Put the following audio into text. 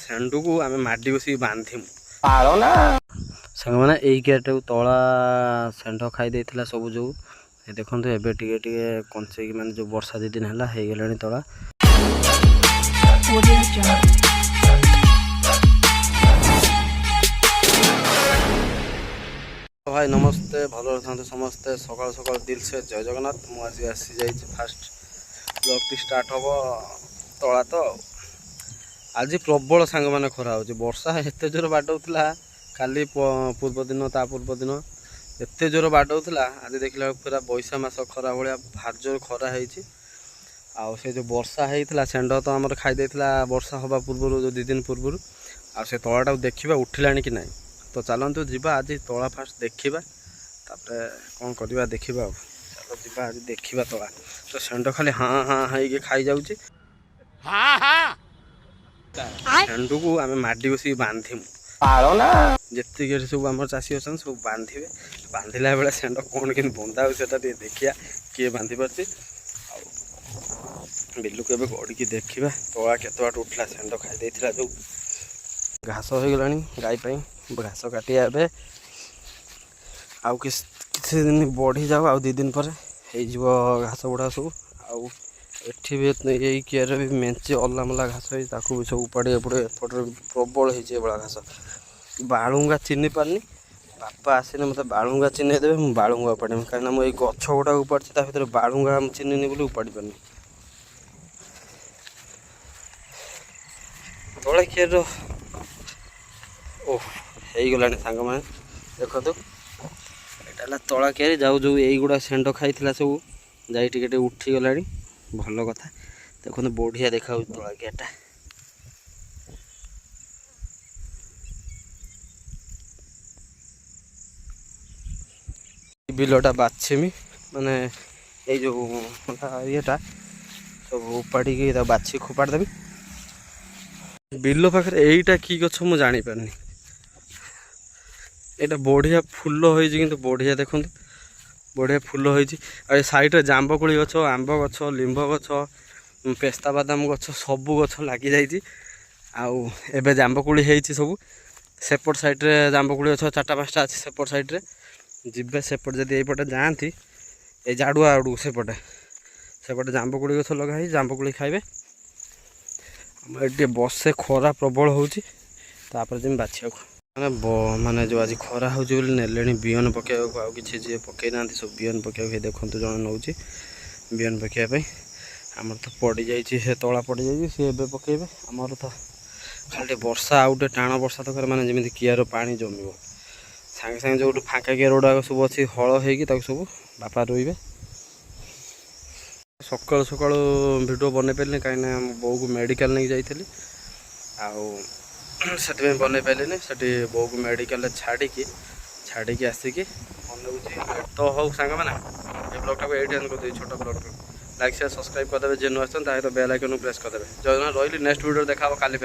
ଷେଣ୍ଢ को आम माडी बस बांधीमु पाल ना सांग मैंने यही केटा तला षेण्ढ खाई सब जो देखो एवं टे कंचे माने जो वर्षा 2 दिन है हो गला तला भाई नमस्ते भल था समस्ते सकाल सकाल दिल से जय जगन्नाथ मुझे आसी जा फास्ट ब्लॉग टी स्टार्ट हम तला तो आज प्रबल सांग मैंने खरा हो वर्षा एत जोर बाडौला काली पूर्व दिन ता पूर्व दिन एत जोर बाडौला आज देखला पूरा बैशा मास खरा भाया भार जोर खरा हो से जो वर्षा होता षेण्ढ तो आम खाई वर्षा हवा पूर्व जो 2 दिन पूर्व से तलाटा देखा उठिला कि ना तो चलतु जीवा आज तला फास्ट देखा कौन करवा देखा चलो जीवा आज देखा तला तो षेण्ढ खाली हाँ हाँ हाँ खाई जाऊँगी षेण्ढ को आम माडी बस बांधीमु पाल ना जी सब आम चाषी अच्छा सब बांधे बांधला बेले षेण्ढ कौन कि बंधा हो देखिया किए बांधि पार्टी बिलू के गड़ी देखा तला केत बाट उठला षेण्ढ खाई जो घास हो गला गाई घास काटिया ए आउ किसी दिन बढ़ी जाओ आ 2 दिन पर घास गुड़ा सब आठी भी यही कियार भी मेचे अल्ला मल्ला घास भी सब उपाड़ी एपटे एपटे प्रबल होगा घास बालुंगा चिन्ह पारनी बापा आसने मत बालुंगा चिन्ह देवे मुझे बालुंगा उपाड़ी कहीं मुझे गछ गुड़ा उपाड़ी भर बालुंगा चिन्हनी बोली उपाड़ी पारनी तले कियार ओह हो गला सांग मैंने देखो यहाँ तला कियारी जाऊ जो यहीगुड़ा षेण्ढ खाई सब जा टे उठी गला भल कथा देखो बढ़िया देखा तला कियाटा बिलटा बाछिमी माने ये जो येटा सब उपाड़ी बाछी खोपाड़ देवी बिल पाखे यहीटा कि गछ मुझे जापारनी यहाँ बढ़िया फूल हो बढ़िया देखो बढ़िया फूल हो साइड जांबकोली गछ आंब गछ लिंब गछ पेस्ता बादाम गछ सब गछ लगी जाए जांबकोली होती सब सेपट साइड्रे जांबकोली गछ 4-5टा अच्छे सेपट साइड्रे जीवे सेपट जब यपटे जाती ये जाड़ुआ आड़ू सेपटे जांबकोली गछ लगा जांबकोली खाइबे ये बसे खरा प्रबल होपर जमी बाछा माने जो आज खरा हो ने बिहन पकड़ आउ कि जी पकई ना सब बिहन पकड़ देखो जन नौ बिहन पकड़ापी आमर तो पड़ जा तला पड़ जा सी ए पकड़े आमर तो खाली वर्षा आउटे टाण वर्षा दरकार माने जमी कियार पानी जमी सांगे सांगे जो फाँका कियार गुड़ा सब अच्छी हल हो सब बापा रोवे सकाल सकाल भिडियो बन पारे कहीं बो को मेडिकल नहीं जाइली से बन पारे से बो को मेडिकल छाड़ी आसिक बन तो हो सांग मैंने ये ब्लॉग टाक ये कर छोट ब्लॉग लाइक शेयर सब्सक्राइब करदे जे नुआ तो बेल आइकन प्रेस करदे जय रही नेक्स्ट वीडियो देखा काली।